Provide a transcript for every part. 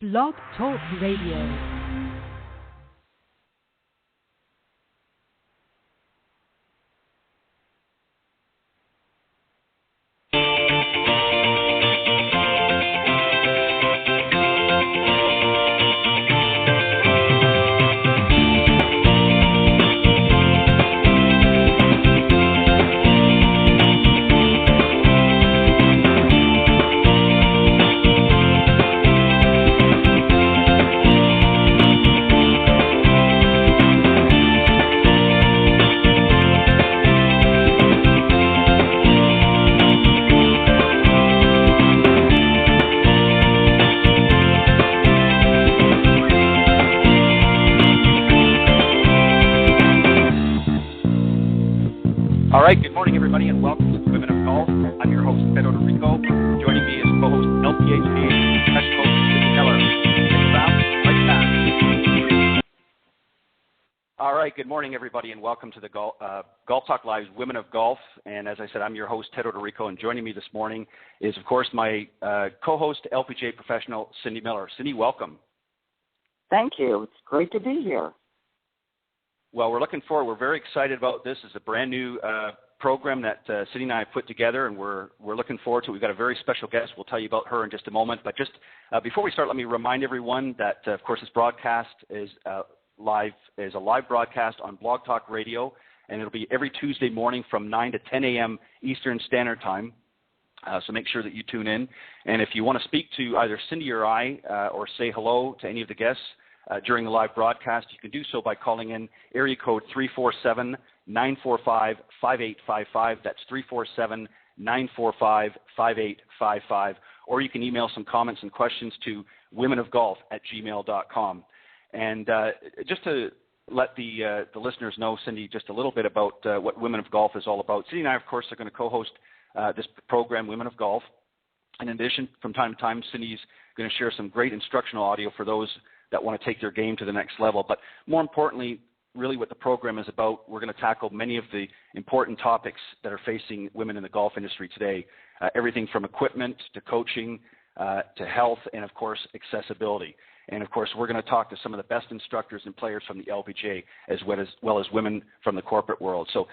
Blog Talk Radio. All right, good morning, everybody, and welcome to Women of Golf. I'm your host, Pedro Rico. Joining me is co-host LPHA professional Cindy Miller. All right, good morning, everybody, and welcome to the Golf Talk Live's Women of Golf. And as I said, I'm your host, Pedro Rico, and joining me this morning is, of course, my co-host, LPGA professional Cindy Miller. Cindy, welcome. Thank you. It's great to be here. Well, we're looking forward. We're very excited about this. It's a brand new program that Cindy and I have put together, and we're looking forward to it. We've got a very special guest. We'll tell you about her in just a moment. But just before we start, let me remind everyone that, of course, this broadcast is a live broadcast on Blog Talk Radio, and it'll be every Tuesday morning from 9 to 10 a.m. Eastern Standard Time. So make sure that you tune in. And if you want to speak to either Cindy or I or say hello to any of the guests, during the live broadcast, you can do so by calling in area code 347-945-5855. That's 347-945-5855. Or you can email some comments and questions to womenofgolf@gmail.com. And just to let the listeners know, Cindy, just a little bit about what Women of Golf is all about. Cindy and I, of course, are going to co-host this program, Women of Golf. And in addition, from time to time, Cindy's going to share some great instructional audio for those that want to take their game to the next level. But more importantly, really what the program is about, we're going to tackle many of the important topics that are facing women in the golf industry today, everything from equipment to coaching to health and, of course, accessibility. And, of course, we're going to talk to some of the best instructors and players from the LPGA as well as women from the corporate world. So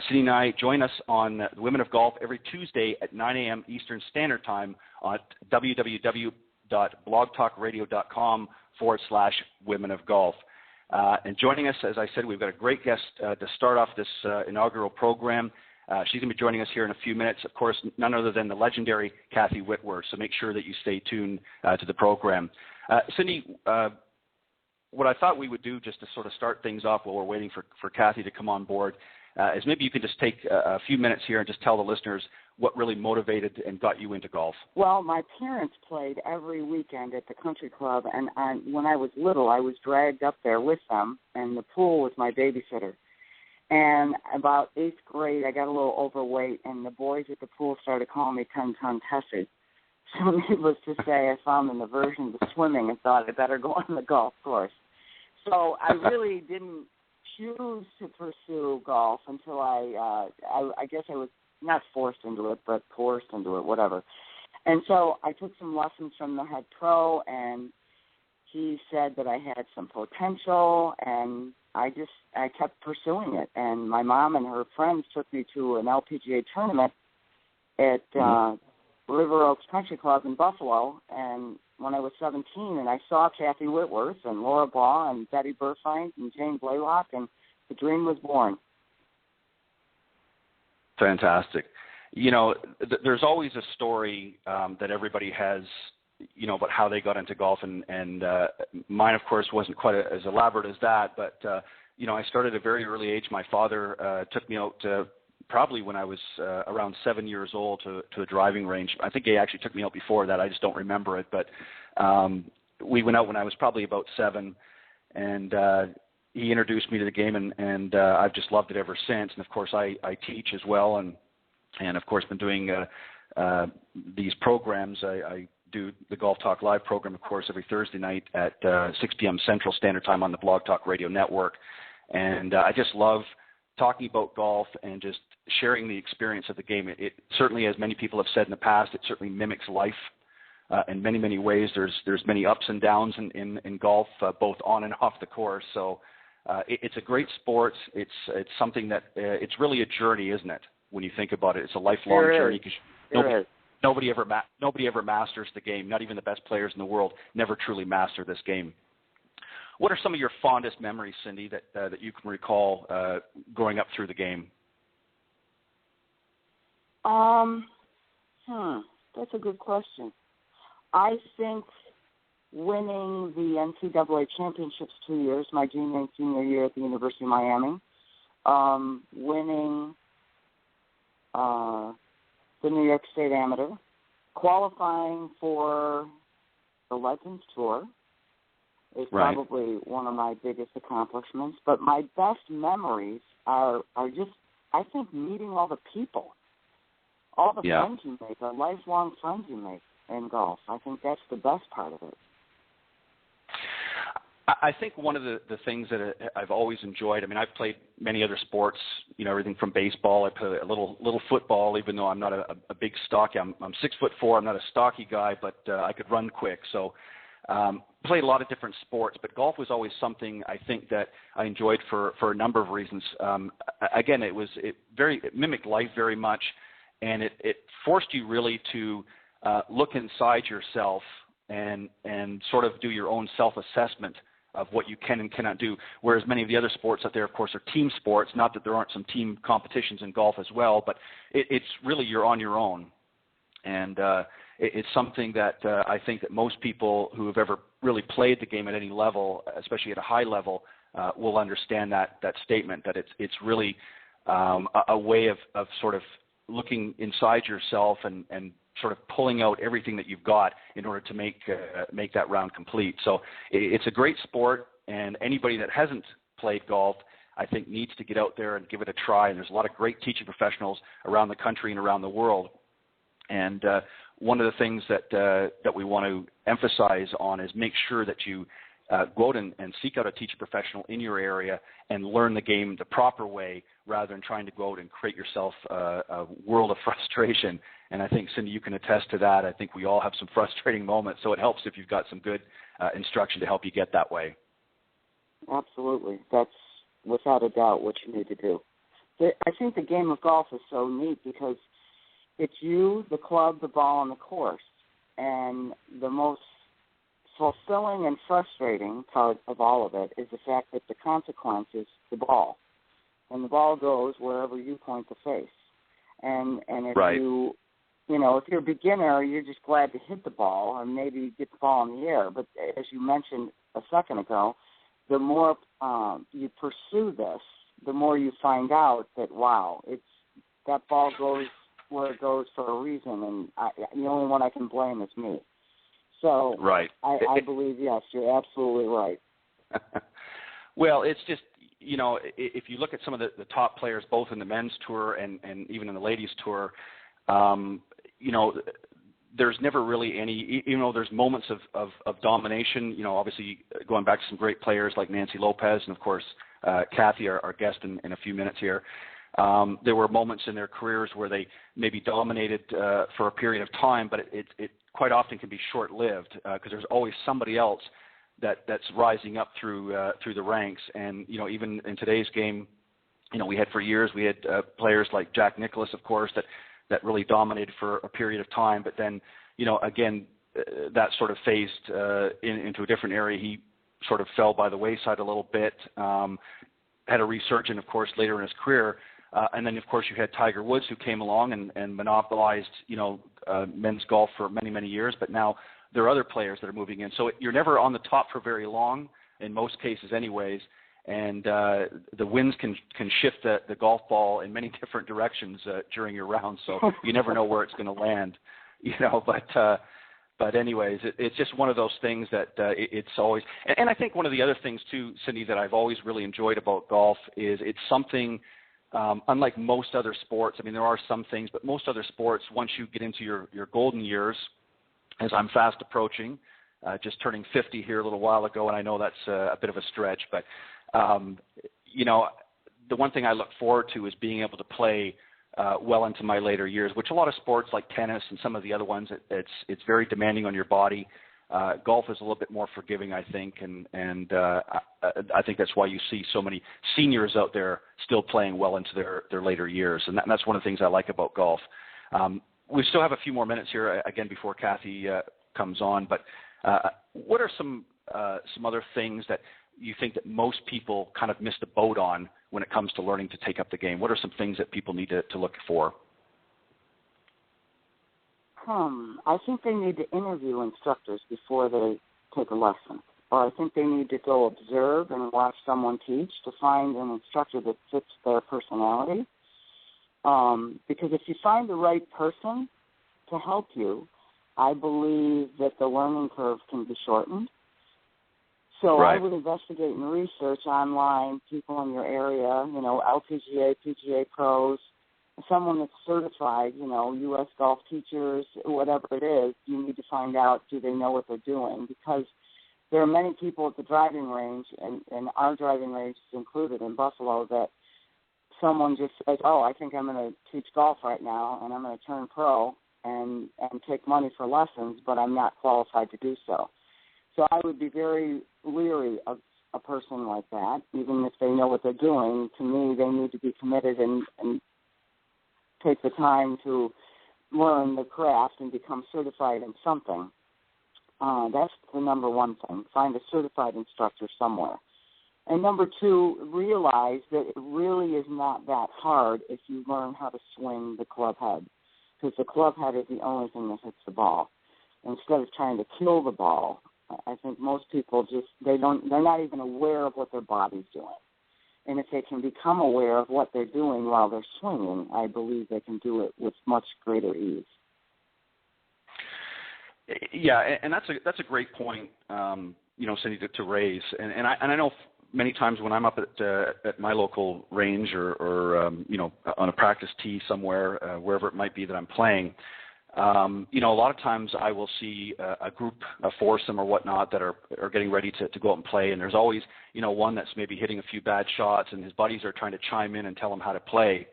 Cindy and I join us on the Women of Golf every Tuesday at 9 a.m. Eastern Standard Time on www.blogtalkradio.com/Women of Golf. And joining us, as I said, we've got a great guest to start off this inaugural program. She's going to be joining us here in a few minutes. Of course, none other than the legendary Kathy Whitworth. So make sure that you stay tuned to the program. Cindy, what I thought we would do just to sort of start things off while we're waiting for Kathy to come on board is maybe you could just take a few minutes here and just tell the listeners what really motivated and got you into golf. Well, my parents played every weekend at the country club, and when I was little, I was dragged up there with them, and the pool was my babysitter. And about 8th grade, I got a little overweight, and the boys at the pool started calling me 10-ton Tessie. So needless to say, I found an aversion to swimming and thought I better go on the golf course. So I really didn't choose to pursue golf until I guess I was not forced into it, but coerced into it, whatever. And so I took some lessons from the head pro, and he said that I had some potential, and I kept pursuing it. And my mom and her friends took me to an LPGA tournament at River Oaks Country Club in Buffalo, and when I was 17, and I saw Kathy Whitworth and Laura Baugh and Betty Burfine and Jane Blaylock, and the dream was born. Fantastic. You know, there's always a story that everybody has, you know, about how they got into golf, and mine, of course, wasn't quite as elaborate as that, but, you know, I started at a very early age. My father took me out probably when I was around 7 years old to a driving range. I think he actually took me out before that. I just don't remember it, but we went out when I was probably about 7, and he introduced me to the game, and I've just loved it ever since. And, of course, I teach as well, and of course, been doing these programs. I do the Golf Talk Live program, of course, every Thursday night at 6 p.m. Central Standard Time on the Blog Talk Radio Network. And I just love talking about golf and just sharing the experience of the game. It certainly, as many people have said in the past, it certainly mimics life. in many, many ways. There's many ups and downs in golf, both on and off the course. So it's a great sport. It's something that it's really a journey, isn't it? When you think about it, it's a lifelong journey. Nobody ever masters the game. Not even the best players in the world never truly master this game. What are some of your fondest memories, Cindy, that you can recall growing up through the game? That's a good question. I think winning the NCAA championships 2 years, my junior and senior year at the University of Miami, winning the New York State Amateur, qualifying for the Legends Tour is probably one of my biggest accomplishments. But my best memories are just, I think, meeting all the people, all the friends you make, the lifelong friends you make in golf. I think that's the best part of it. I think one of the things that I've always enjoyed, I mean, I've played many other sports, everything from baseball. I play a little football, even though I'm not a big stocky. I'm 6'4". I'm not a stocky guy, but I could run quick. So played a lot of different sports, but golf was always something I think that I enjoyed for a number of reasons. Again, it mimicked life very much, and it forced you really to look inside yourself and sort of do your own self-assessment of what you can and cannot do, whereas many of the other sports out there, of course, are team sports. Not that there aren't some team competitions in golf as well, but it's really you're on your own. And it's something that I think that most people who have ever really played the game at any level, especially at a high level, will understand that statement, that it's really a way of sort of looking inside yourself and sort of pulling out everything that you've got in order to make that round complete. So it's a great sport, and anybody that hasn't played golf, I think, needs to get out there and give it a try. And there's a lot of great teaching professionals around the country and around the world. And one of the things that we want to emphasize on is make sure that you go out and seek out a teaching professional in your area and learn the game the proper way, rather than trying to go out and create yourself a world of frustration. And I think, Cindy, you can attest to that. I think we all have some frustrating moments, so it helps if you've got some good instruction to help you get that way. Absolutely. That's without a doubt what you need to do. I think the game of golf is so neat because it's you, the club, the ball, and the course. And the most fulfilling and frustrating part of all of it is the fact that the consequence is the ball. And the ball goes wherever you point the face. And if if you're a beginner, you're just glad to hit the ball or maybe get the ball in the air. But as you mentioned a second ago, the more you pursue this, the more you find out that, wow, that ball goes where it goes for a reason, and the only one I can blame is me. So I believe, yes, you're absolutely right. Well, it's just, if you look at some of the top players, both in the men's tour and even in the ladies' tour, there's never really any, even though there's moments of domination, obviously going back to some great players like Nancy Lopez and, of course, Kathy, our guest in a few minutes here. There were moments in their careers where they maybe dominated for a period of time, but it quite often can be short-lived because there's always somebody else that's rising up through the ranks. And even in today's game, we had players like Jack Nicklaus, of course, that really dominated for a period of time. But then, again, that sort of phased into a different area. He sort of fell by the wayside a little bit. Had a resurgence, of course, later in his career. And then, of course, you had Tiger Woods, who came along and monopolized, men's golf for many, many years. But now there are other players that are moving in. So you're never on the top for very long, in most cases anyways. And the winds can shift the golf ball in many different directions during your round. So you never know where it's going to land, But anyways, it's just one of those things that it's always – and I think one of the other things, too, Cindy, that I've always really enjoyed about golf is it's something – unlike most other sports, I mean, there are some things, but most other sports, once you get into your golden years, as I'm fast approaching, just turning 50 here a little while ago, and I know that's a bit of a stretch, but, the one thing I look forward to is being able to play well into my later years, which a lot of sports like tennis and some of the other ones, it's very demanding on your body. Golf is a little bit more forgiving, I think, and I think that's why you see so many seniors out there still playing well into their later years, and that's one of the things I like about golf. We still have a few more minutes here, again, before Kathy comes on, but what are some other things that you think that most people kind of miss the boat on when it comes to learning to take up the game? What are some things that people need to look for? I think they need to interview instructors before they take a lesson. Or I think they need to go observe and watch someone teach to find an instructor that fits their personality. Because if you find the right person to help you, I believe that the learning curve can be shortened. So right. I would investigate and research online, people in your area, LPGA, PGA pros, someone that's certified, U.S. golf teachers, whatever it is. You need to find out, do they know what they're doing? Because there are many people at the driving range, and our driving range is included in Buffalo, that someone just says, I think I'm going to teach golf right now, and I'm going to turn pro and take money for lessons, but I'm not qualified to do so. So I would be very leery of a person like that, even if they know what they're doing. To me, they need to be committed and take the time to learn the craft and become certified in something. That's the number one thing. Find a certified instructor somewhere. And number two, realize that it really is not that hard if you learn how to swing the club head, because the club head is the only thing that hits the ball. Instead of trying to kill the ball, I think most people they're not even aware of what their body's doing. And if they can become aware of what they're doing while they're swinging, I believe they can do it with much greater ease. Yeah, and that's a great point, Cindy, to raise. And I know many times when I'm up at my local range or on a practice tee somewhere, wherever it might be that I'm playing, a lot of times I will see a group, a foursome or whatnot that are getting ready to go out and play, and there's always, one that's maybe hitting a few bad shots, and his buddies are trying to chime in and tell him how to play.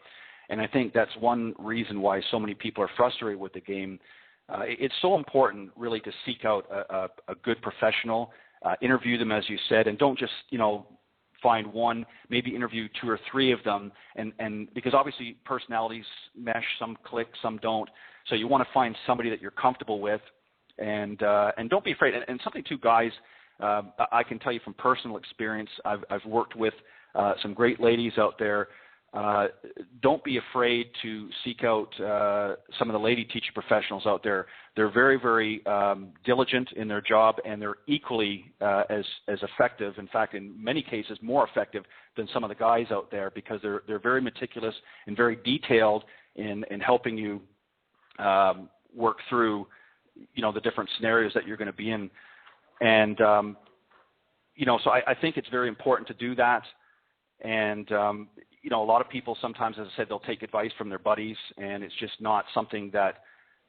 And I think that's one reason why so many people are frustrated with the game. It's so important, really, to seek out a good professional, interview them, as you said, and don't just, find one, maybe interview two or three of them, and because obviously personalities mesh, some click, some don't. So you want to find somebody that you're comfortable with, and don't be afraid. And something too, guys, I can tell you from personal experience, I've worked with some great ladies out there. Don't be afraid to seek out some of the lady teacher professionals out there. They're very, very diligent in their job, and they're equally as effective. In fact, in many cases, more effective than some of the guys out there, because they're very meticulous and very detailed in helping you work through, the different scenarios that you're going to be in. And so I think it's very important to do that. And a lot of people sometimes, as I said, they'll take advice from their buddies, and it's just not something that,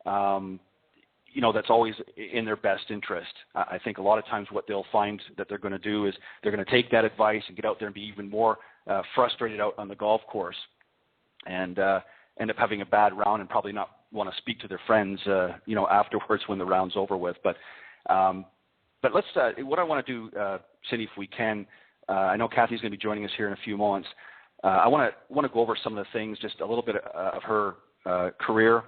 that's always in their best interest. I think a lot of times what they'll find that they're going to do is they're going to take that advice and get out there and be even more frustrated out on the golf course, and end up having a bad round and probably not want to speak to their friends, afterwards when the round's over with. But let's, what I want to do, Cindy, if we can, I know Kathy's going to be joining us here in a few moments. I want to go over some of the things, just a little bit of her career,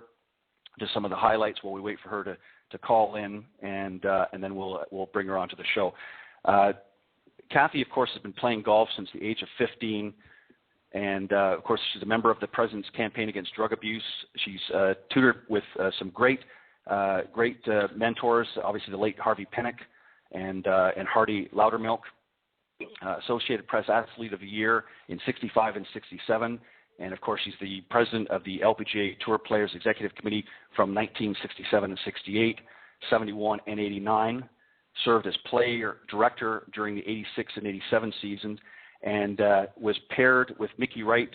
just some of the highlights while we wait for her to call in, and then we'll bring her onto the show. Kathy, of course, has been playing golf since the age of 15, and of course, she's a member of the President's Campaign Against Drug Abuse. She's tutored with some great mentors, obviously the late Harvey Pinnock and Hardy Loudermilk. Associated Press Athlete of the Year in 65 and 67. And, of course, she's the president of the LPGA Tour Players Executive Committee from 1967 and 68, 71 and 89. Served as player director during the 86 and 87 seasons, and was paired with Mickey Wright,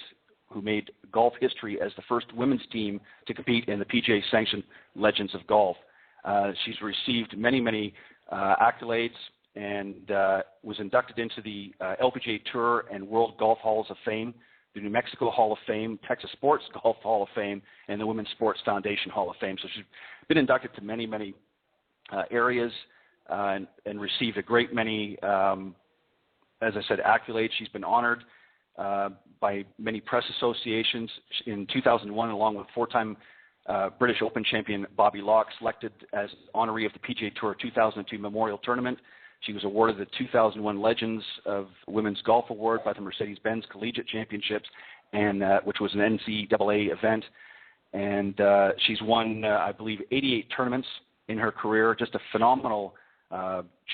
who made golf history as the first women's team to compete in the PGA sanctioned Legends of Golf. She's received many accolades, and was inducted into the LPGA Tour and World Golf Halls of Fame the New Mexico Hall of Fame, Texas Sports Golf Hall of Fame, and the Women's Sports Foundation Hall of Fame. So she's been inducted to many, many areas and received a great many, as I said, accolades. She's been honored by many press associations. In 2001, along with four-time British Open champion Bobby Locke, selected as honoree of the PGA Tour 2002 Memorial Tournament. She was awarded the 2001 Legends of Women's Golf Award by the Mercedes-Benz Collegiate Championships, and which was an NCAA event. And she's won, I believe, 88 tournaments in her career. Just a phenomenal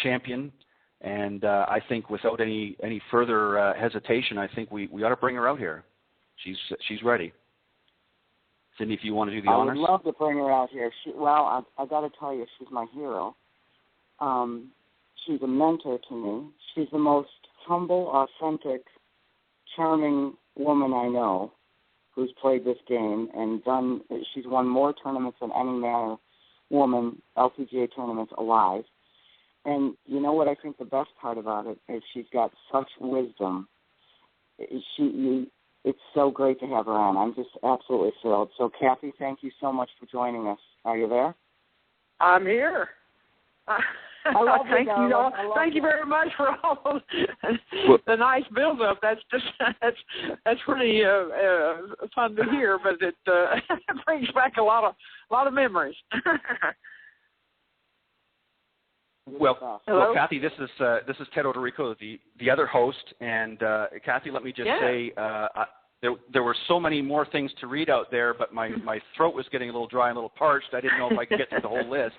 champion. And I think without any further hesitation, I think we ought to bring her out here. She's ready. Cindy, if you want to do the honors. I would love to bring her out here. I got to tell you, she's my hero. She's a mentor to me. She's the most humble, authentic, charming woman I know who's played this game and done. She's won more tournaments than any man or woman, LPGA tournaments, alive. And you know what I think the best part about it is she's got such wisdom. It's so great to have her on. I'm just absolutely thrilled. So, Kathy, thank you so much for joining us. Are you there? I'm here. I love thank you. Thank you very much for all the nice build-up. That's pretty fun to hear, but it brings back a lot of memories. Well, Kathy, this is Ted Odorico, the other host, and Kathy, let me just say, there were so many more things to read out there, but my throat was getting a little dry and a little parched. I didn't know if I could get through the whole list,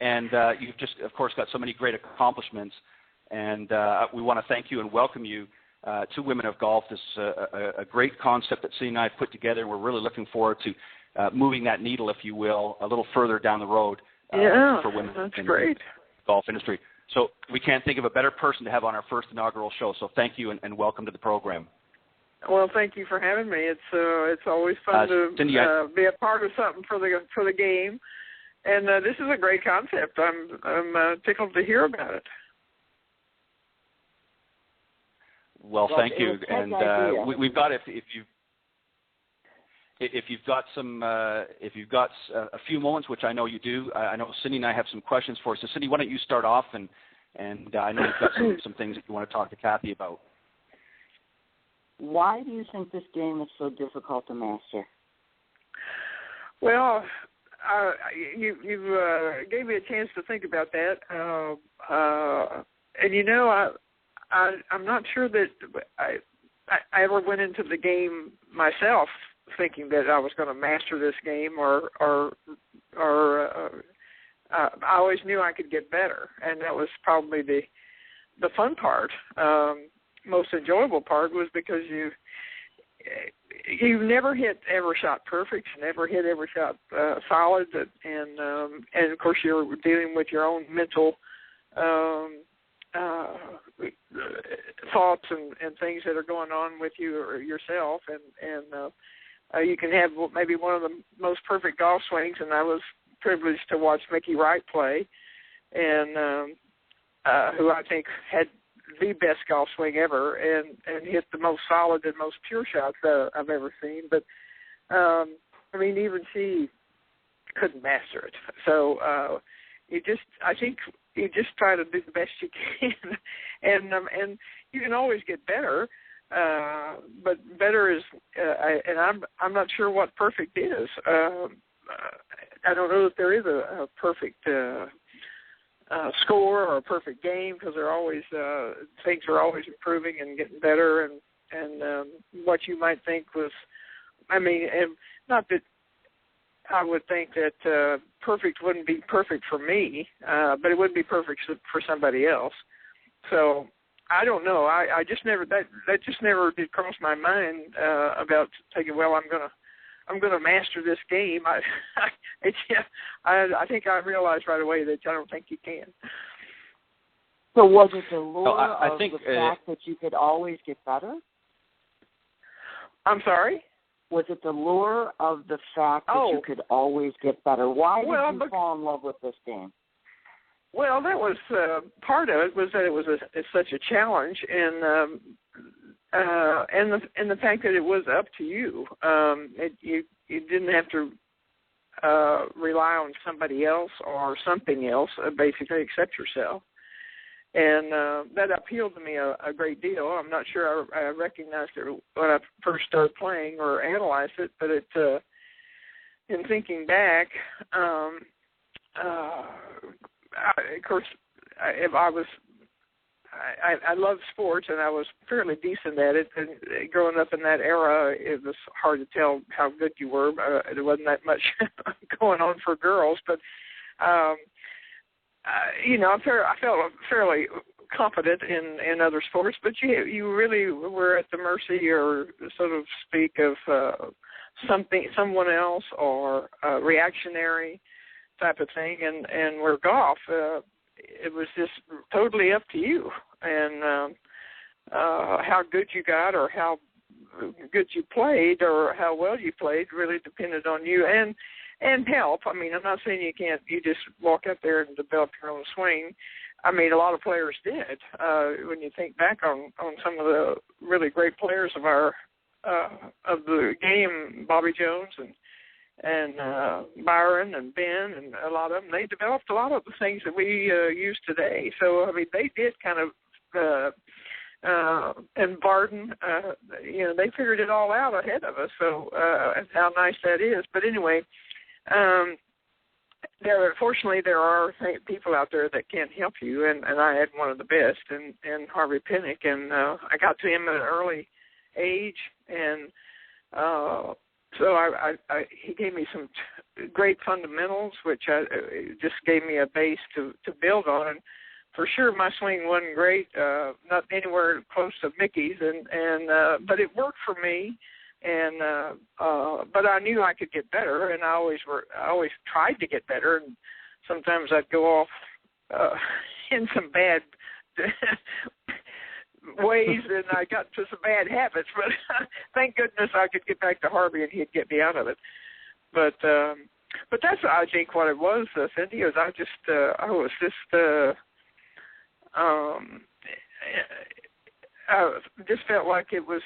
and you've just, of course, got so many great accomplishments, and we want to thank you and welcome you to Women of Golf. This is a great concept that Cindy and I have put together. We're really looking forward to moving that needle, if you will, a little further down the road for women. That's great. Golf industry. So we can't think of a better person to have on our first inaugural show. So thank you and welcome to the program. Well, thank you for having me. It's always fun to Cindy, be a part of something for the game, and this is a great concept. I'm tickled to hear about it. Well, thank you. And we've got if you've got a few moments, which I know you do, I know Cindy and I have some questions for you. So, Cindy, why don't you start off, and I know you've got some things that you want to talk to Kathy about. Why do you think this game is so difficult to master? Well, you gave me a chance to think about that, and you know, I'm not sure that I ever went into the game myself thinking that I was going to master this game, or I always knew I could get better, and that was probably the fun part. Most enjoyable part was because you never hit every shot perfect, you never hit every shot solid, and of course you're dealing with your own mental thoughts and things that are going on with you or yourself, and you can have maybe one of the most perfect golf swings, and I was privileged to watch Mickey Wright play, and who I think had the best golf swing ever, and hit the most solid and most pure shots I've ever seen. But I mean, even she couldn't master it. So I think you just try to do the best you can, and you can always get better. But better is, and I'm not sure what perfect is. I don't know that there is a perfect score or a perfect game, because they're always things are always improving and getting better, and what you might think was, I mean, and not that I would think that perfect wouldn't be perfect for me, but it would be perfect for somebody else. So I don't know. I just never that just never did cross my mind about thinking, well, I'm gonna master this game. I think I realized right away that I don't think you can. So was it the lure I think, the fact that you could always get better? I'm sorry? Was it the lure of the fact that you could always get better? Why did you fall in love with this game? Well, that was part of it, was that it was such a challenge, and the fact that it was up to you. You didn't have to rely on somebody else or something else, basically, except yourself. And that appealed to me a great deal. I'm not sure I recognized it when I first started playing or analyzed it, but in thinking back, of course, I love sports, and I was fairly decent at it. And growing up in that era, it was hard to tell how good you were. There wasn't that much going on for girls, but I felt fairly confident in other sports. But you really were at the mercy, or so to speak, of someone else, or reactionary type of thing. And where golf, it was just totally up to you, and how good you got, or how good you played, or how well you played, really depended on you and help. I mean, I'm not saying you just walk out there and develop your own swing. I mean, a lot of players did. When you think back on some of the really great players of the game, Bobby Jones and Byron and Ben, and a lot of them, they developed a lot of the things that we use today. So, I mean, they did kind of, and Barden, they figured it all out ahead of us. So, how nice that is. But anyway, fortunately, there are people out there that can help you, and I had one of the best, and Harvey Pinnock, and I got to him at an early age, and so he gave me some great fundamentals, which just gave me a base to build on. And for sure, my swing wasn't great, not anywhere close to Mickey's, but it worked for me. And but I knew I could get better, and I always tried to get better. And sometimes I'd go off in some bad ways, and I got into some bad habits. But thank goodness I could get back to Harvey, and he'd get me out of it. But that's, I think, what it was, Cindy. Is I just felt like it was.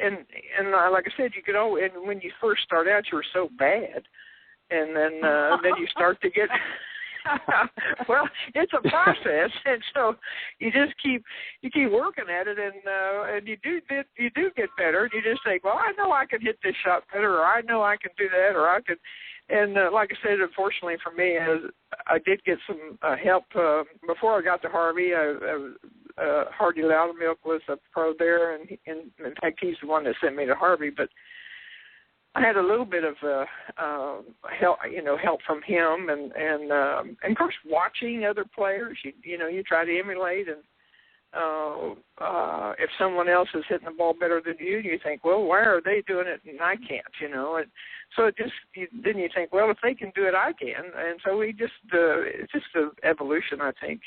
And like I said, you could always, and when you first start out, you were so bad, and then you start to get. Well, it's a process, and so you just keep working at it, and you do get better. And you just think, well, I know I can hit this shot better, or I know I can do that, or I could. And like I said, unfortunately for me, I did get some help before I got to Harvey. Hardy Loudermilk was a pro there, and in fact, he's the one that sent me to Harvey. But I had a little bit of help from him, and of course, watching other players. You try to emulate, and if someone else is hitting the ball better than you, you think, well, why are they doing it and I can't? And so then you think, well, if they can do it, I can. And so it's just an evolution, I think,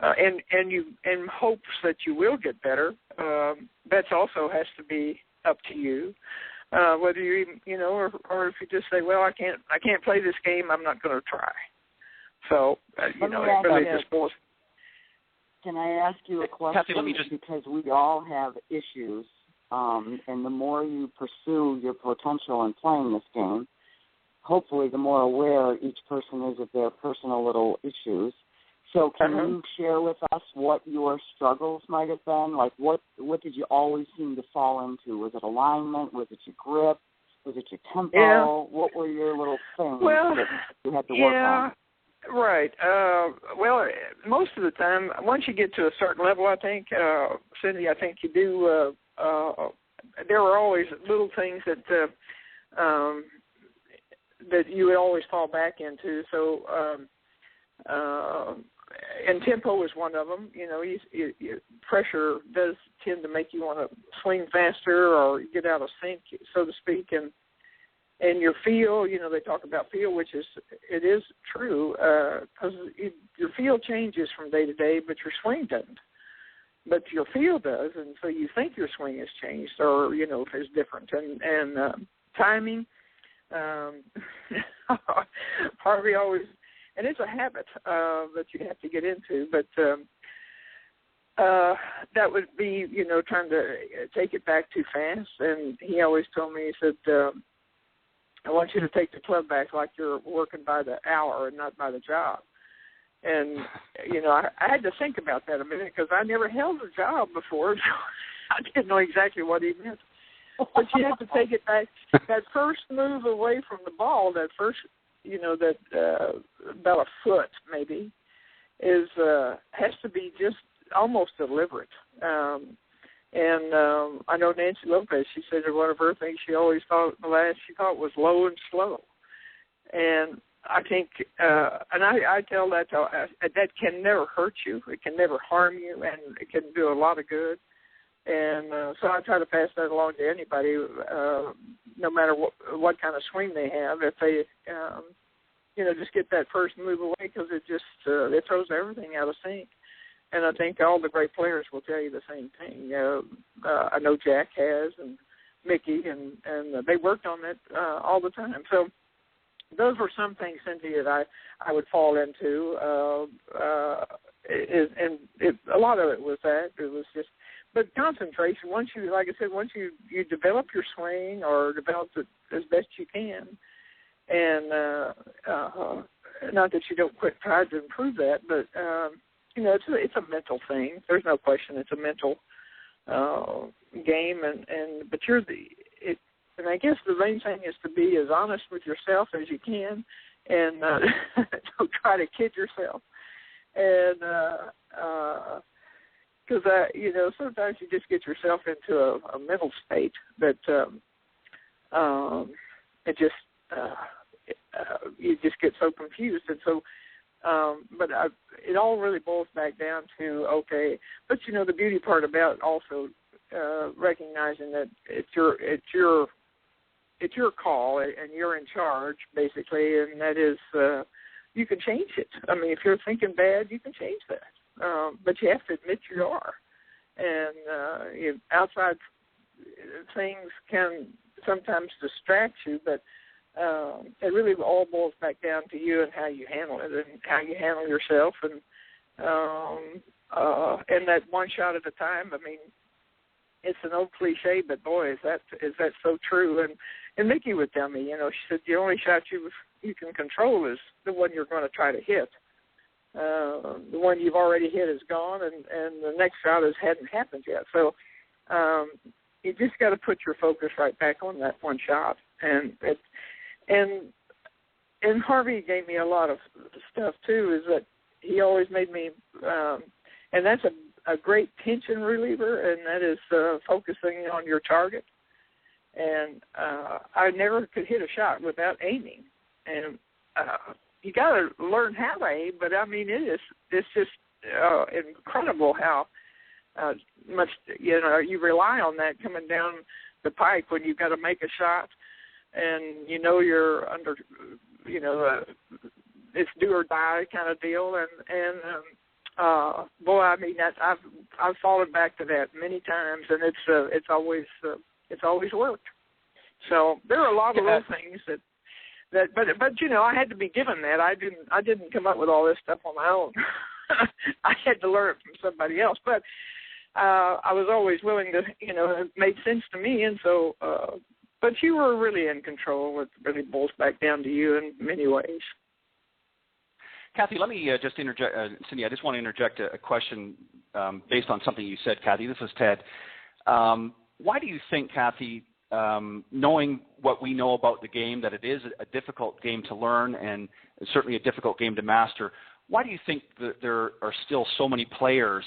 and you in hopes that you will get better. That also has to be up to you. Whether you even, or if you just say, well, I can't play this game, I'm not going to try. So, it really just boils. Can I ask you a question? Kathy, because we all have issues, and the more you pursue your potential in playing this game, hopefully the more aware each person is of their personal little issues. So can you share with us what your struggles might have been? Like what did you always seem to fall into? Was it alignment? Was it your grip? Was it your tempo? Yeah. What were your little things that you had to work on? Right. Well, most of the time, once you get to a certain level, I think, Cindy, I think you do, there are always little things that you would always fall back into. So, and tempo is one of them. Pressure does tend to make you want to swing faster or get out of sync, so to speak, and your feel, they talk about feel, which it is true, because your feel changes from day to day, but your swing doesn't. But your feel does, and so you think your swing has changed, or if it's different. And timing, Harvey always, and it's a habit that you have to get into. But that would be, trying to take it back too fast. And he always told me, he said, I want you to take the club back like you're working by the hour and not by the job. And, I had to think about that a minute because I never held a job before, so I didn't know exactly what he meant. But you have to take it back. That first move away from the ball, that first, about a foot maybe, has to be just almost deliberate. I know Nancy Lopez, she said that one of her things she always thought was low and slow. And I think, and I tell that that can never hurt you. It can never harm you, and it can do a lot of good. And so I try to pass that along to anybody, no matter what kind of swing they have. If they, just get that first move away, because it just it throws everything out of sync. And I think all the great players will tell you the same thing. I know Jack has, and Mickey, and they worked on that all the time. So those were some things, Cindy, that I would fall into. A lot of it was that. It was just, but concentration. Once you develop your swing, or develop it as best you can, and not that you don't quit trying to improve that, but it's a mental thing. There's no question. It's a mental game, but and I guess the main thing is to be as honest with yourself as you can, and don't try to kid yourself. And because sometimes you just get yourself into a mental state that you just get so confused, and so. But it all really boils back down to, okay, but the beauty part about also recognizing that it's your call, and you're in charge, basically, and that is you can change it. I mean, if you're thinking bad, you can change that, but you have to admit you are. And outside things can sometimes distract you, but it really all boils back down to you and how you handle it, and how you handle yourself, and that one shot at a time. I mean, it's an old cliche, but boy, is that so true. And Mickey would tell me, she said the only shot you can control is the one you're going to try to hit. The one you've already hit is gone, and the next shot hadn't happened yet. So you just got to put your focus right back on that one shot, And Harvey gave me a lot of stuff, too, is that he always made me, and that's a great tension reliever, and that is focusing on your target. And I never could hit a shot without aiming. And you got to learn how to aim, but, I mean, it's just incredible how much, you rely on that coming down the pike when you've got to make a shot. And you're under, it's do or die kind of deal, and boy, I mean, that I've fallen back to that many times, and it's always worked. So there are a lot of little things that, but I had to be given that. I didn't come up with all this stuff on my own. I had to learn it from somebody else, but I was always willing to, it made sense to me, and so. But you were really in control. It really boils back down to you in many ways. Kathy, let me just interject. Cindy, I just want to interject a question based on something you said, Kathy. This is Ted. Why do you think, Kathy, knowing what we know about the game, that it is a difficult game to learn and certainly a difficult game to master, why do you think that there are still so many players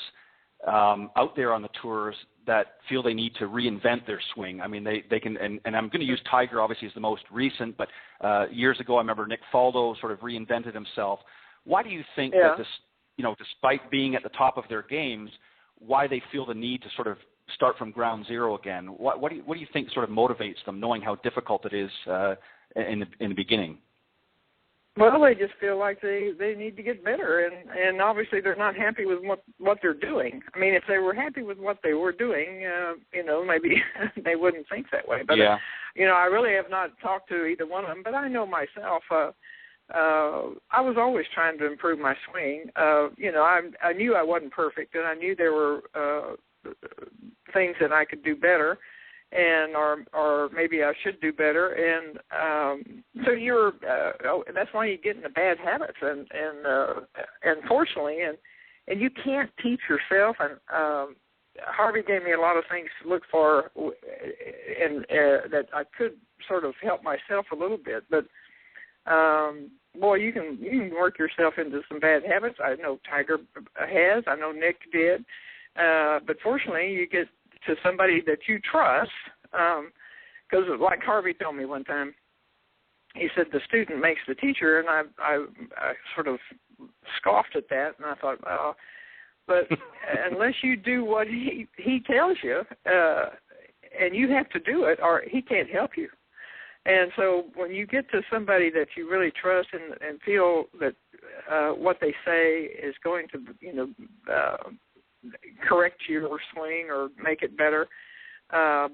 out there on the tours that feel they need to reinvent their swing? I mean, they can, and I'm going to use Tiger obviously as the most recent, but years ago I remember Nick Faldo sort of reinvented himself. Why do you think that this, despite being at the top of their games, why they feel the need to sort of start from ground zero again? What do you think sort of motivates them, knowing how difficult it is in the beginning? Well, they just feel like they need to get better, and obviously they're not happy with what they're doing. I mean, if they were happy with what they were doing, maybe they wouldn't think that way. But, I really have not talked to either one of them, but I know myself, I was always trying to improve my swing. I knew I wasn't perfect, and I knew there were things that I could do better, and or maybe I should do better. And so that's why you get into bad habits, and fortunately, and you can't teach yourself. And Harvey gave me a lot of things to look for, and that I could sort of help myself a little bit, but. Boy, you can work yourself into some bad habits. I know Tiger has. I know Nick did. But fortunately, you get to somebody that you trust. Because like Harvey told me one time, he said the student makes the teacher, and I sort of scoffed at that, and I thought, well, but unless you do what he tells you, and you have to do it, or he can't help you. And so when you get to somebody that you really trust and feel that what they say is going to, correct your swing or make it better,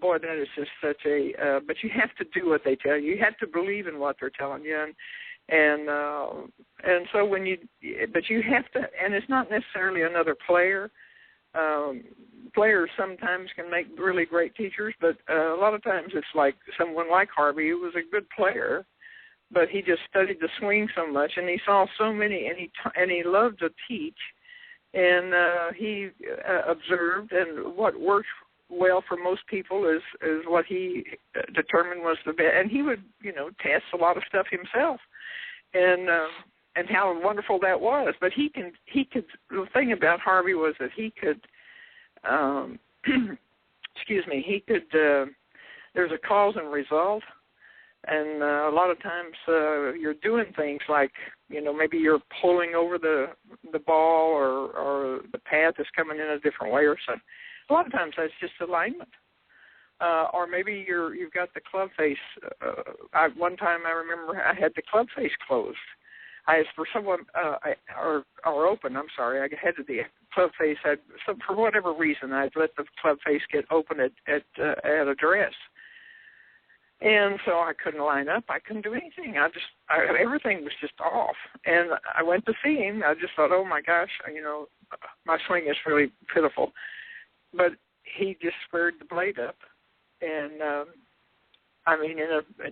boy, that is just such a. But you have to do what they tell you. You have to believe in what they're telling you, and so when you have to, and it's not necessarily another player. Players sometimes can make really great teachers, but a lot of times it's like someone like Harvey, who was a good player, but he just studied the swing so much, and he saw so many, and he loved to teach, and he observed, and what worked well for most people is what he determined was the best, and he would test a lot of stuff himself, and how wonderful that was. But he could. The thing about Harvey was that he could. He could. There's a cause and result, and a lot of times you're doing things like maybe you're pulling over the ball or the path is coming in a different way or something. A lot of times that's just alignment, or maybe you've got the club face. One time I remember I had the club face closed. I asked for someone, or open, I'm sorry, I had the club face, for whatever reason, I'd let the club face get open at address. And so I couldn't line up. I couldn't do anything. Everything was just off. And I went to see him. I just thought, oh, my gosh, my swing is really pitiful. But he just squared the blade up. And, in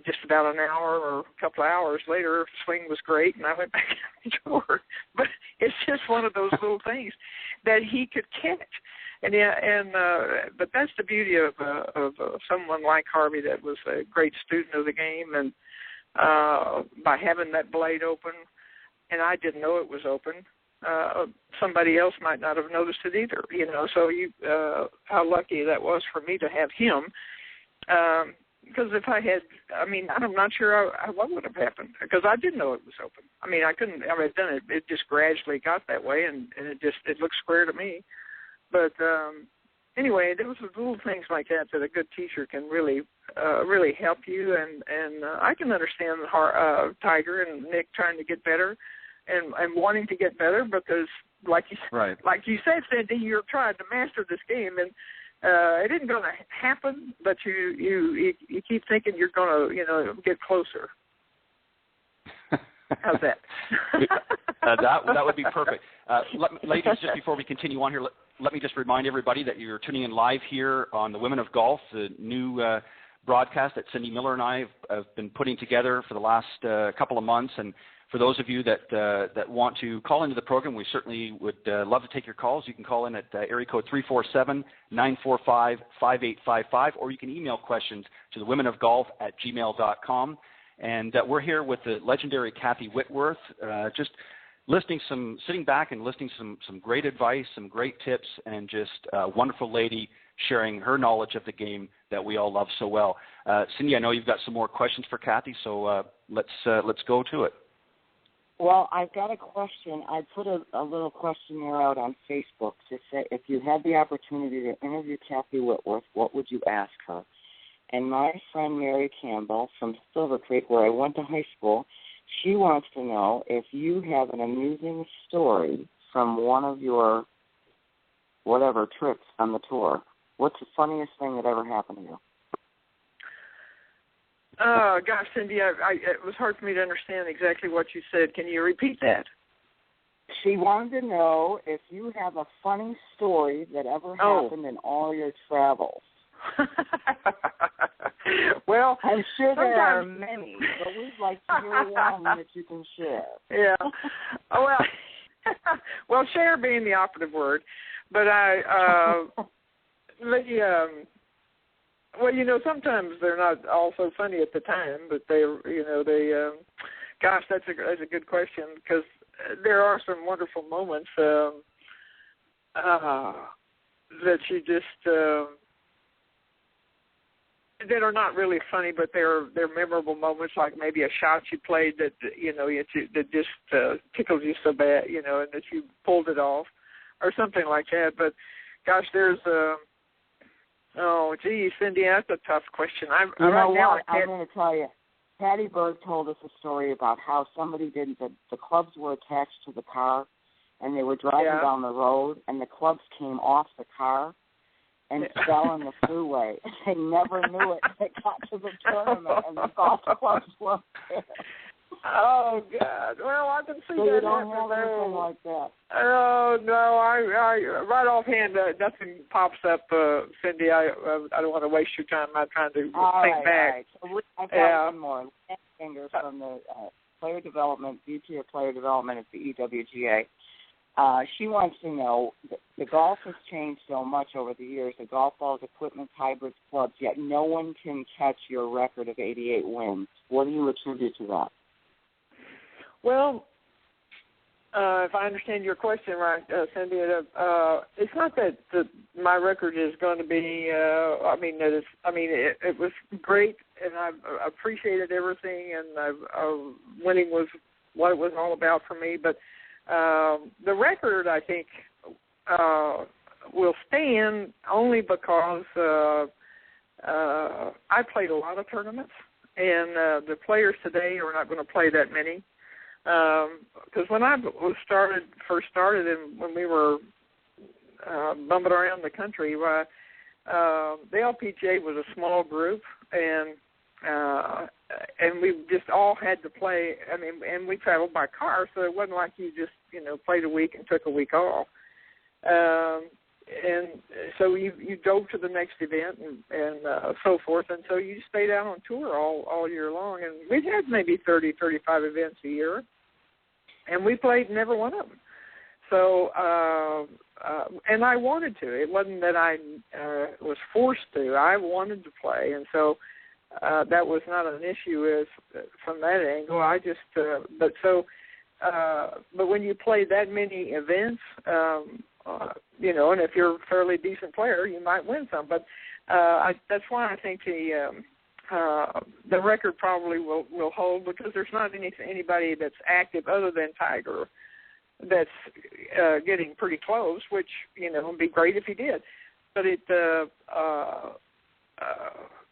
just about an hour or a couple of hours later, swing was great, and I went back to work. But it's just one of those little things that he could catch. But that's the beauty of someone like Harvey that was a great student of the game, and by having that blade open, and I didn't know it was open. Somebody else might not have noticed it either. So how lucky that was for me to have him. Because if I had, I'm not sure what would have happened, because I didn't know it was open. I couldn't. I'd done it. It just gradually got that way, and it looked square to me. But anyway, there was little things like that a good teacher can really help you, and I can understand Tiger and Nick trying to get better, and wanting to get better, because like you said, Cindy, you're trying to master this game, and it isn't going to happen, but you keep thinking you're going to get closer. How's that? That would be perfect. Ladies, just before we continue on here, let me just remind everybody that you're tuning in live here on the Women of Golf, the new broadcast that Cindy Miller and I have been putting together for the last couple of months. And for those of you that want to call into the program, we certainly would love to take your calls. You can call in at area code 347-945-5855, or you can email questions to thewomenofgolf@gmail.com. And we're here with the legendary Kathy Whitworth, just sitting back and listening some great advice, some great tips, and just a wonderful lady sharing her knowledge of the game that we all love so well. Cindy, I know you've got some more questions for Kathy, so let's go to it. Well, I've got a question. I put a little questionnaire out on Facebook to say, if you had the opportunity to interview Kathy Whitworth, what would you ask her? And my friend Mary Campbell from Silver Creek, where I went to high school, she wants to know if you have an amusing story from one of your whatever trips on the tour. What's the funniest thing that ever happened to you? Oh, gosh, Cindy, it was hard for me to understand exactly what you said. Can you repeat that? She wanted to know if you have a funny story that ever happened in all your travels. Well, I'm sure there are many, but we'd like to hear one that you can share. Yeah. Oh, well, share being the operative word, but well, sometimes they're not all so funny at the time, but gosh, that's a good question, because there are some wonderful moments that you just that are not really funny, but they're memorable moments, like maybe a shot you played that that just tickled you so bad, and that you pulled it off, or something like that. But gosh, there's Cindy, that's a tough question. I'm going to tell you. Patty Berg told us a story about how somebody the clubs were attached to the car, and they were driving down the road, and the clubs came off the car and fell in the freeway. They never knew it. They got to the tournament, and the golf clubs weren't there. Oh, God. Well, I can see so that. You don't have anything like that. Oh, no. I right offhand, nothing pops up, Cindy. I don't want to waste your time. I'm trying to think back. All right. So I've got one more. Lynn Fingers from the Player Development, VP of Player Development at the EWGA. She wants to know, the golf has changed so much over the years, the golf balls, equipment, hybrids, clubs, yet no one can catch your record of 88 wins. What do you attribute to that? Well, if I understand your question right, Cindy, it's not that my record is going to be. It was great, and I appreciated everything, and winning was what it was all about for me. But the record, I think, will stand only because I played a lot of tournaments, and the players today are not going to play that many. Because when I first started, and when we were bumping around the country, the LPGA was a small group, and we just all had to play. And we traveled by car, so it wasn't like you just played a week and took a week off. And so you dove to the next event and so forth, and so you stayed out on tour all year long. And we had maybe 30, 35 events a year, and we played in every one of them. So, and I wanted to. It wasn't that I was forced to. I wanted to play, and so that was not an issue from that angle. I just, but when you play that many events, and if you're a fairly decent player, you might win some. But that's why I think the record probably will hold, because there's not anybody that's active other than Tiger that's getting pretty close, which would be great if he did. But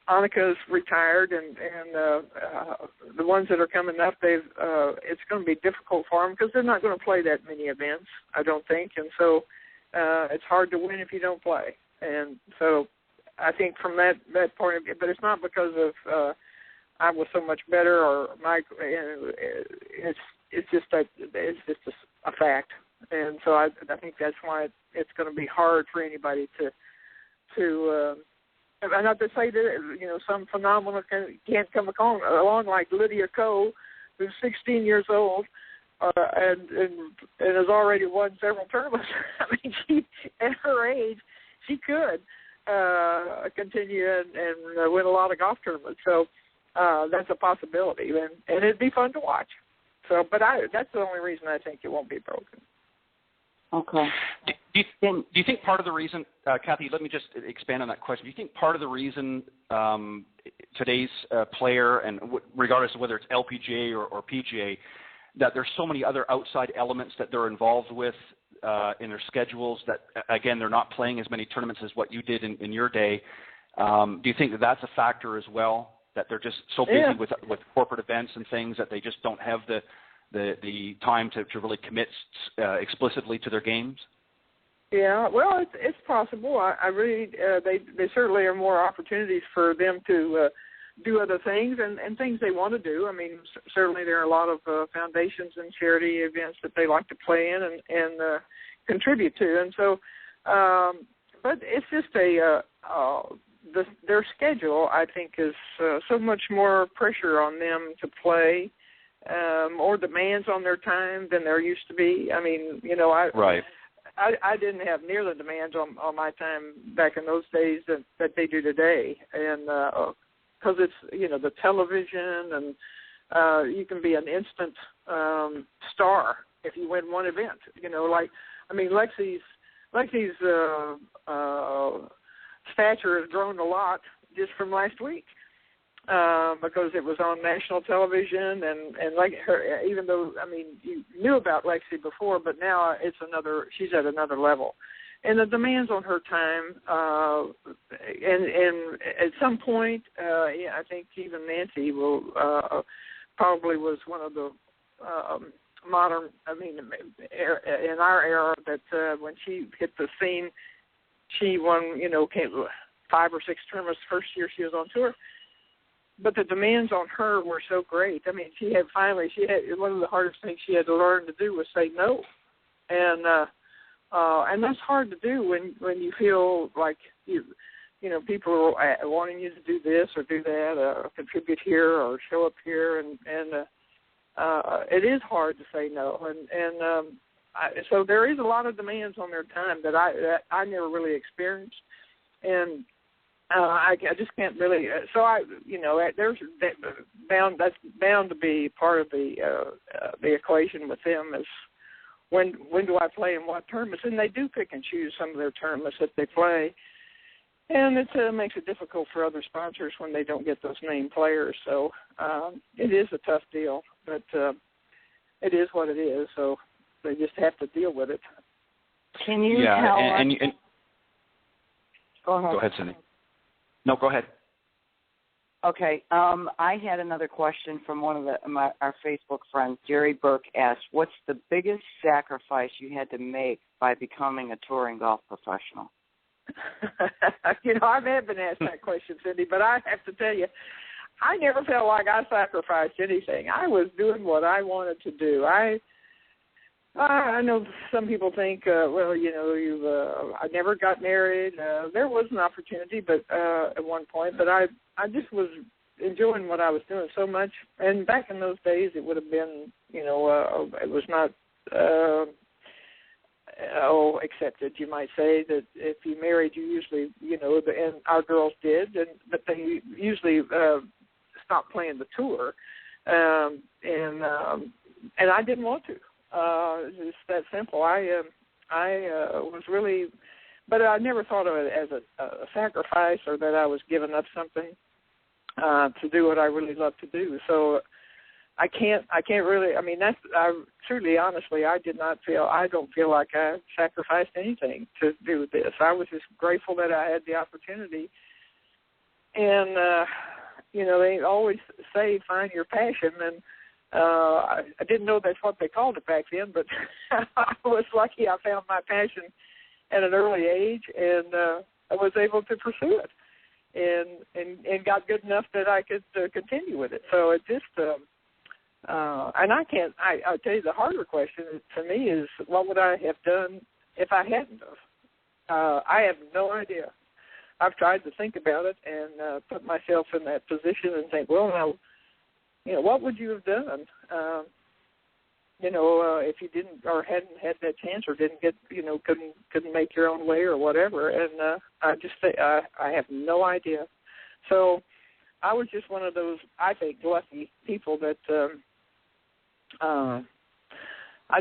Annika's retired, and the ones that are coming up, it's going to be difficult for them because they're not going to play that many events, I don't think, and so it's hard to win if you don't play. And so I think from that point of view, but it's not because of I was so much better or Mike. It's just a fact, and so I think that's why it's going to be hard for anybody to. And not to say that some phenomenon can't come along like Lydia Ko, who's 16 years old and has already won several tournaments. I mean, she at her age, she could continue and win a lot of golf tournaments. So that's a possibility, and it'd be fun to watch. So, but that's the only reason I think it won't be broken. Okay. Do you think part of the reason, Kathy, let me just expand on that question. Do you think part of the reason today's player, and regardless of whether it's LPGA or PGA, that there's so many other outside elements that they're involved with in their schedules that, again, they're not playing as many tournaments as what you did in your day? Do you think that that's a factor as well, that they're just so busy with corporate events and things that they just don't have the time to really commit explicitly to their games? Yeah, well, it's possible. I really, they certainly are more opportunities for them to do other things and things they want to do. I mean, certainly there are a lot of foundations and charity events that they like to play in and contribute to. And so, but it's just their schedule, I think, is so much more pressure on them to play, more demands on their time than there used to be. I mean, I didn't have near the demands on my time back in those days that they do today. And because it's, the television and you can be an instant star if you win one event. Lexi's stature has grown a lot just from last week because it was on national television and like her, even though, you knew about Lexi before, but now she's at another level. And the demands on her time, and at some point, I think even Nancy will probably was one of the modern, in our era that when she hit the scene, she won, 5 or 6 tournaments the first year she was on tour. But the demands on her were so great. I mean, she had one of the hardest things she had to learn to do was say no. And that's hard to do when you feel like people are wanting you to do this or do that, or contribute here or show up here, and it is hard to say no. So there is a lot of demands on their time that I never really experienced, and I just can't really. So that's bound to be part of the equation with them is when do I play in what tournaments, and they do pick and choose some of their tournaments that they play, and it makes it difficult for other sponsors when they don't get those named players. So it is a tough deal, but it is what it is. So they just have to deal with it. Can you tell and Go ahead. Go ahead, Cindy. No, go ahead. Okay. I had another question from one of our Facebook friends. Jerry Burke asked, what's the biggest sacrifice you had to make by becoming a touring golf professional? I have been asked that question, Cindy, but I have to tell you, I never felt like I sacrificed anything. I was doing what I wanted to do. I know some people think, I never got married. There was an opportunity, but at one point, but I just was enjoying what I was doing so much. And back in those days, it would have been, it was not accepted. You might say that if you married, you usually, and our girls did, but they usually stopped playing the tour, and I didn't want to. It's just that simple. I was really, but I never thought of it as a sacrifice or that I was giving up something to do what I really love to do. So I can't really. Truly, honestly, I don't feel like I sacrificed anything to do this. I was just grateful that I had the opportunity. And they always say find your passion, and I didn't know that's what they called it back then, but I was lucky I found my passion at an early age, and I was able to pursue it, and got good enough that I could continue with it. So it just, and I'll tell you the harder question to me is, what would I have done if I hadn't have? I have no idea. I've tried to think about it and put myself in that position and think, well, now, what would you have done? If you didn't or hadn't had that chance or didn't get, couldn't make your own way or whatever. And I just say I have no idea. So I was just one of those, I think, lucky people that I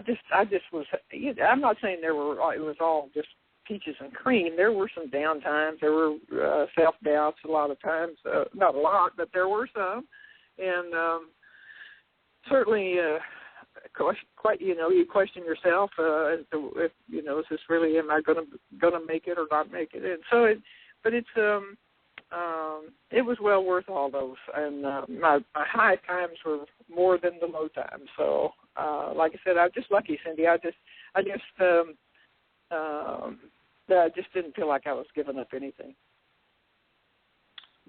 just was. I'm not saying it was all just peaches and cream. There were some down times. There were self-doubts a lot of times. Not a lot, but there were some. And certainly, quite, you question yourself as to if, is this really, am I going to make it or not make it? And so, it was well worth all those. And my high times were more than the low times. So, like I said, I'm just lucky, Cindy. I just didn't feel like I was giving up anything.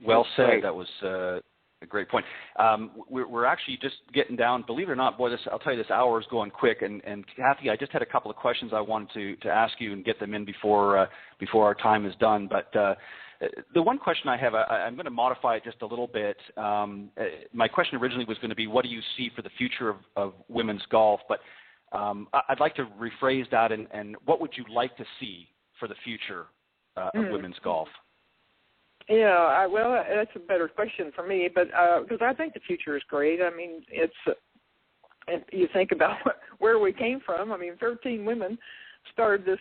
Well said. That was A great point. We're actually just getting down. Believe it or not, boy, I'll tell you, this hour is going quick. And Kathy, I just had a couple of questions I wanted to ask you and get them in before our time is done. But the one question I have, I'm going to modify it just a little bit. My question originally was going to be, what do you see for the future of women's golf? But I'd like to rephrase that, and what would you like to see for the future of women's golf? Yeah, well, that's a better question for me, but because I think the future is great. I mean, if you think about where we came from. I mean, 13 women started this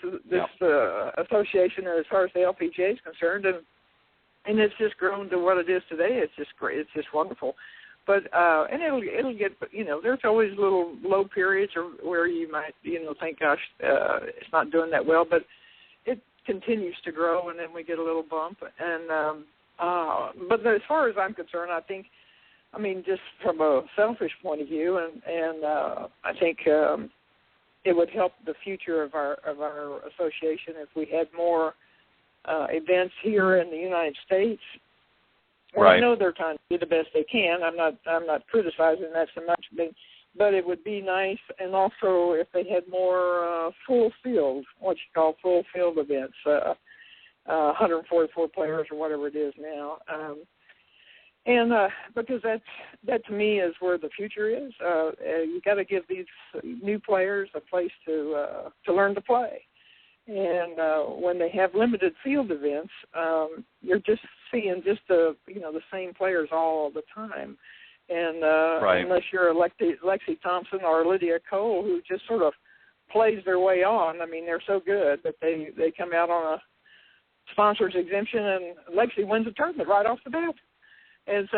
association as far as the LPGA is concerned, and it's just grown to what it is today. It's just great. It's just wonderful. But and it'll get, there's always little low periods where you might think, gosh, it's not doing that well, but it continues to grow, and then we get a little bump. And but as far as I'm concerned, I mean, just from a selfish point of view, and I think it would help the future of our association if we had more events here in the United States. Well, I know they're trying to do the best they can. I'm not criticizing that so much, but it would be nice, and also if they had more full field, what you call full field events, 144 players or whatever it is now, and because that to me is where the future is. You got to give these new players a place to learn to play. And when they have limited field events, you're just seeing the same players all the time. And unless you're Lexi Thompson or Lydia Cole, who just sort of plays their way on. I mean, they're so good that they come out on a sponsor's exemption, and Lexi wins the tournament right off the bat. And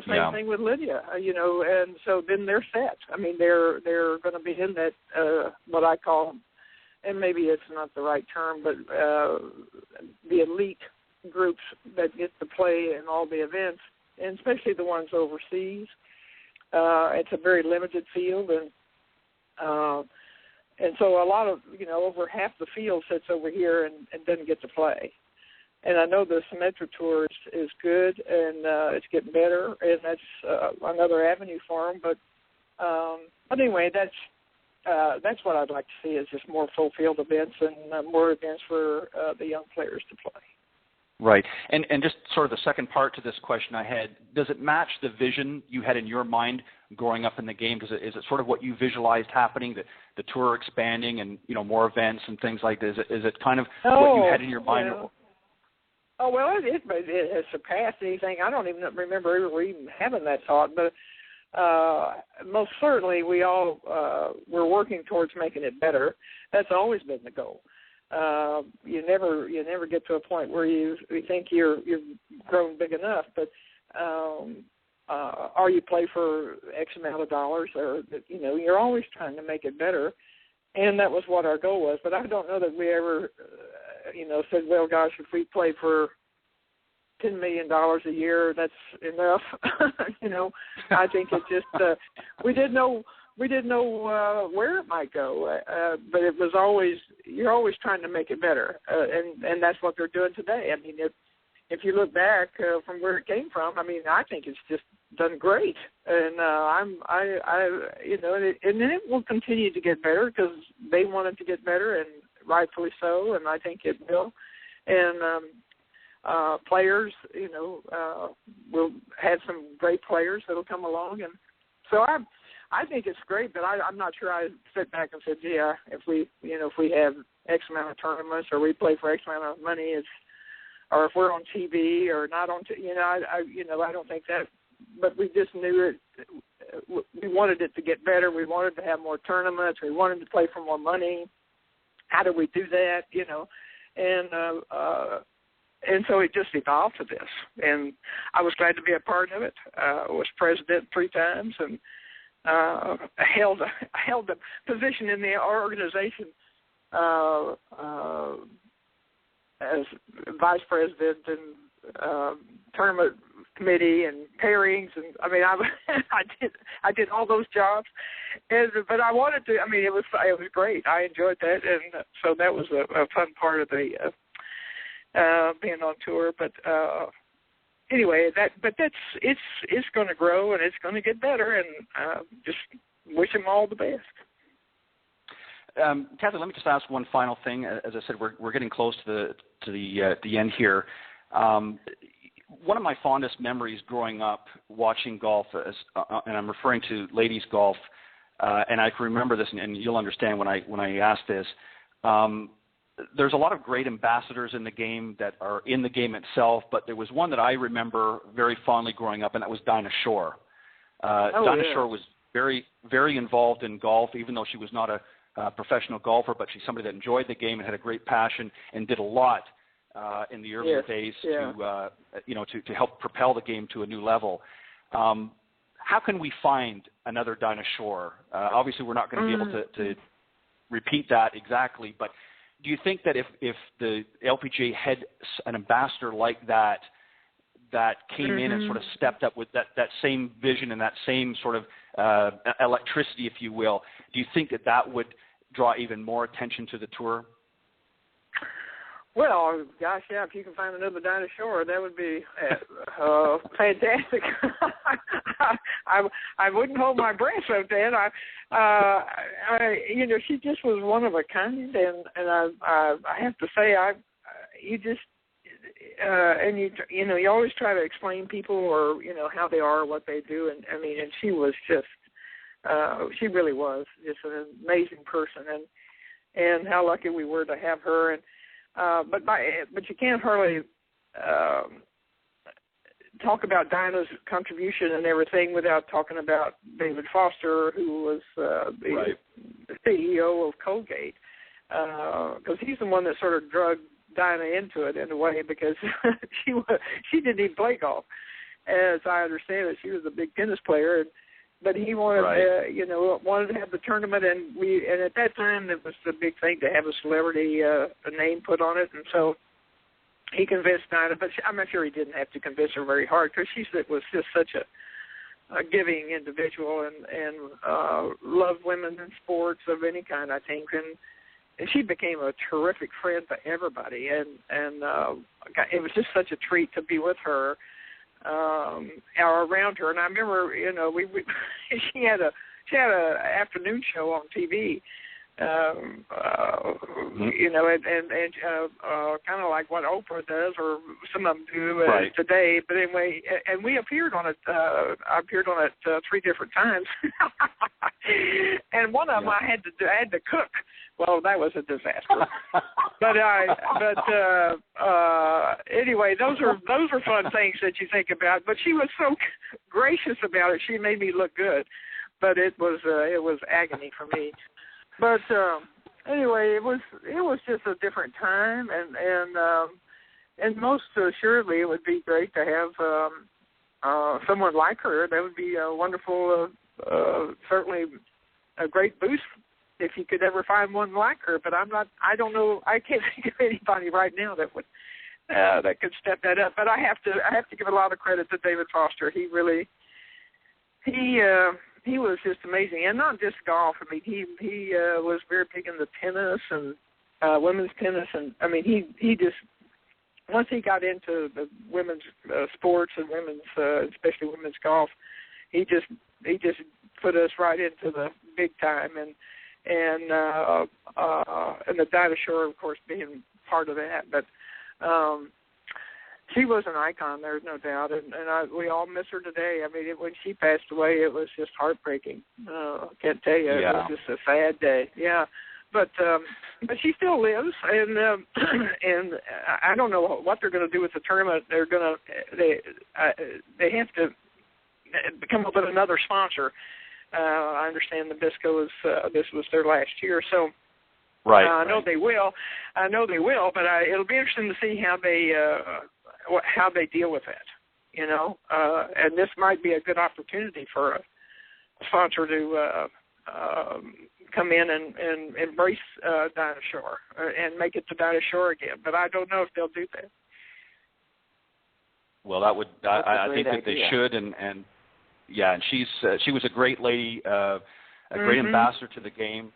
same thing with Lydia, and so then they're set. I mean, they're going to be in that what I call, and maybe it's not the right term, but the elite groups that get to play in all the events, and especially the ones overseas. It's a very limited field, and so a lot of, over half the field sits over here and doesn't get to play. And I know the Symetra Tour is good, and it's getting better, and that's another avenue for them. But anyway, that's what I'd like to see, is just more full field events and more events for the young players to play. Right. And just sort of the second part to this question I had, does it match the vision you had in your mind growing up in the game? Is it sort of what you visualized happening, the tour expanding and, more events and things like this? Is it kind of what you had in your mind? Yeah. Oh, well, it has surpassed anything. I don't even remember ever even having that thought, but most certainly we all we're working towards making it better. That's always been the goal. You never get to a point where you think you've grown big enough, but or you play for X amount of dollars, or you're always trying to make it better, and that was what our goal was. But I don't know that we ever said, well, gosh, if we play for $10 million a year, that's enough. I think it just we didn't know where it might go, but it was always, you're always trying to make it better, and that's what they're doing today. I mean, if you look back from where it came from, I mean, I think it's just done great, and and then it will continue to get better because they want it to get better, and rightfully so, and I think it will. And players, we'll have some great players that'll come along, and so I think it's great, but I'm not sure I sit back and said, yeah, if we have X amount of tournaments or we play for X amount of money, or if we're on TV or not on I don't think that, but we just knew it. We wanted it to get better. We wanted to have more tournaments. We wanted to play for more money. How do we do that? And so it just evolved to this, and I was glad to be a part of it. I was president 3 times, and held a position in the organization as vice president and tournament committee and pairings, and I mean I did all those jobs, but I wanted to. I mean, it was great. I enjoyed that, and so that was a fun part of the being on tour. But anyway, it's going to grow and it's going to get better, and just wish them all the best. Kathy, let me just ask one final thing. As I said, we're getting close to the end here. One of my fondest memories growing up watching golf, and I'm referring to ladies golf, and I can remember this, and you'll understand when I ask this. There's a lot of great ambassadors in the game that are in the game itself, but there was one that I remember very fondly growing up, and that was Dinah Shore. Dinah Shore was very, very involved in golf, even though she was not a professional golfer, but she's somebody that enjoyed the game and had a great passion and did a lot in the earlier days to help propel the game to a new level. How can we find another Dinah Shore? Obviously, we're not going to be able to repeat that exactly, but do you think that if the LPGA had an ambassador like that came in and sort of stepped up with that same vision and that same sort of electricity, if you will, do you think that would draw even more attention to the tour? Well, gosh, yeah, if you can find another Dinah Shore, that would be fantastic. I wouldn't hold my breath so then. She just was one of a kind, and I have to say, you always try to explain people or how they are, what they do, and she was just, she really was just an amazing person, and how lucky we were to have her, and. But you can't hardly talk about Dinah's contribution and everything without talking about David Foster, who was the CEO of Colgate, because he's the one that sort of drug Dinah into it in a way, because she didn't even play golf. As I understand it, she was a big tennis player, but he wanted, wanted to have the tournament, and at that time it was the big thing to have a celebrity a name put on it, and so he convinced Dinah. But I'm not sure he didn't have to convince her very hard, because she was just such a giving individual and loved women in sports of any kind, I think, and she became a terrific friend to everybody, and it was just such a treat to be with her. Or around her, and I remember, she had a afternoon show on TV, and kind of like what Oprah does, or some of them do today. But anyway, and we appeared on it. I appeared on it 3 different times, and one of them I had to cook. Well, that was a disaster. But anyway, those are fun things that you think about. But she was so gracious about it. She made me look good, but it was agony for me. But anyway, it was just a different time, and most assuredly, it would be great to have someone like her. That would be a wonderful, certainly a great boost if you could ever find one like her. But I don't know. I can't think of anybody right now that would that could step that up. But I have to give a lot of credit to David Foster. He really he was just amazing, and not just golf. I mean, he was very big into tennis and women's tennis, and I mean, he just, once he got into the women's sports and women's, especially women's golf, he just put us right into the big time, and the Dinah Shore, of course, being part of that, but. She was an icon, there's no doubt, and we all miss her today. I mean, when she passed away, it was just heartbreaking. I can't tell you, it was just a sad day. Yeah, but she still lives, and I don't know what they're going to do with the tournament. They have to come up with another sponsor. I understand Nabisco this was their last year, so. Right. I know they will. But it'll be interesting to see how they deal with that. And this might be a good opportunity for a sponsor to come in and embrace Dinah Shore and make it to Dinah Shore again. But I don't know if they'll do that. Well, that would. I think that they should, and she was a great lady, a great ambassador to the game.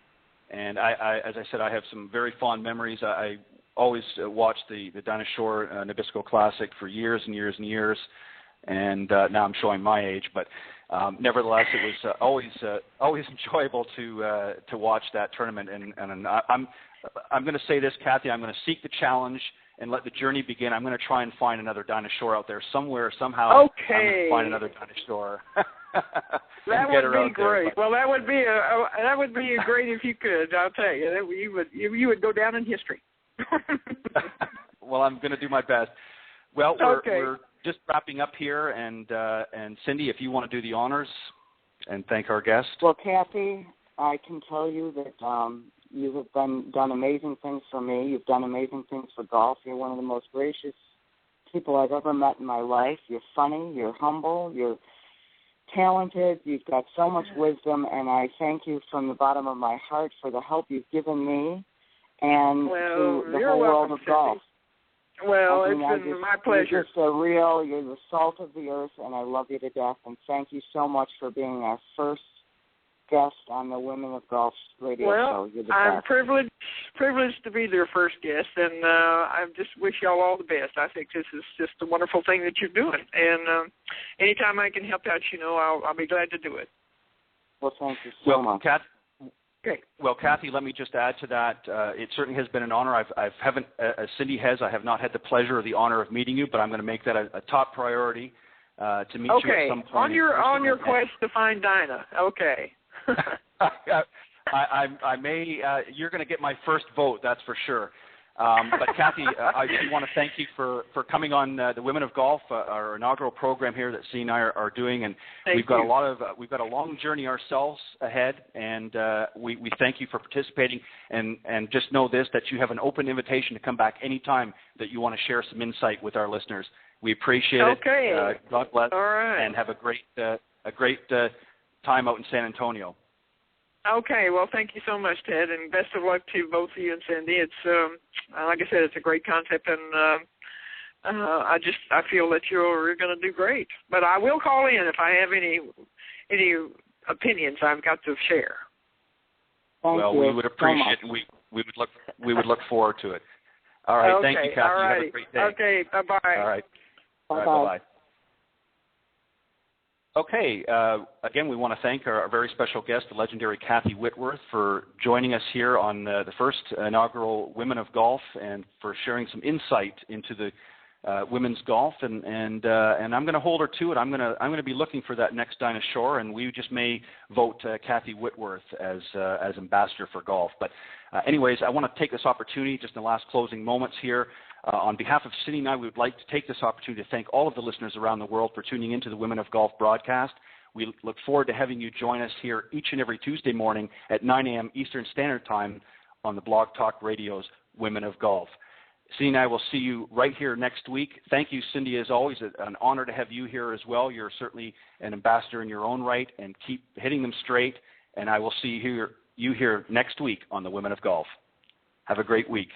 And as I said, I have some very fond memories. I always watched the Dinah Shore Nabisco Classic for years and years and years, and now I'm showing my age, but nevertheless, it was always enjoyable to watch that tournament. And I'm going to say this, Kathy. I'm going to seek the challenge and let the journey begin. I'm going to try and find another Dinah Shore out there somewhere, somehow. Okay. I'm going to find another Dinah Shore. That would be great. Well, that would be great if you could. I'll tell you, you would go down in history. Well, I'm going to do my best. Well, we're just wrapping up here, and Cindy, if you want to do the honors and thank our guest. Well, Kathy, I can tell you that you have done amazing things for me. You've done amazing things for golf. You're one of the most gracious people I've ever met in my life. You're funny. You're humble. You're talented. You've got so much wisdom, and I thank you from the bottom of my heart for the help you've given me and to the whole world of golf. Well, it's been my pleasure. You're just you're the salt of the earth, and I love you to death, and thank you so much for being our first guest on the Women of Golf radio show. You're the I'm best. privileged to be their first guest, and I just wish y'all all the best. I think this is just a wonderful thing that you're doing, and anytime I can help out, I'll be glad to do it. Well, thank you so much. Well, Kathy, let me just add to that. It certainly has been an honor. I haven't, as Cindy has, I have not had the pleasure or the honor of meeting you, but I'm going to make that a top priority to meet you at some point. On your quest to find Dinah. Okay. I may. You're going to get my first vote, that's for sure. But Kathy, I do want to thank you for coming on the Women of Golf, our inaugural program here that C and I are doing, and we've got a long journey ourselves ahead, and we thank you for participating, and just know this, that you have an open invitation to come back anytime that you want to share some insight with our listeners. We appreciate it. Okay. God bless. All right. And have a great time out in San Antonio. Okay, well, thank you so much, Ted, and best of luck to both of you and Cindy. It's like I said, it's a great concept, and I feel that you're going to do great. But I will call in if I have any opinions I've got to share. Thank we would appreciate it. We would look forward to it. All right, okay, thank you, Kathy. All right. Have a great day. Okay, bye-bye. All right. Bye-bye. Bye-bye. Okay, again, we want to thank our very special guest, the legendary Kathy Whitworth, for joining us here on the first inaugural Women of Golf and for sharing some insight into the women's golf. And I'm going to hold her to it. I'm going to be looking for that next Dinah Shore, and we just may vote Kathy Whitworth as ambassador for golf. But anyways, I want to take this opportunity just in the last closing moments here. On behalf of Cindy and I, we would like to take this opportunity to thank all of the listeners around the world for tuning into the Women of Golf broadcast. We look forward to having you join us here each and every Tuesday morning at 9 a.m. Eastern Standard Time on the Blog Talk Radio's Women of Golf. Cindy and I will see you right here next week. Thank you, Cindy, as always. An honor to have you here as well. You're certainly an ambassador in your own right, and keep hitting them straight. And I will see you here next week on the Women of Golf. Have a great week.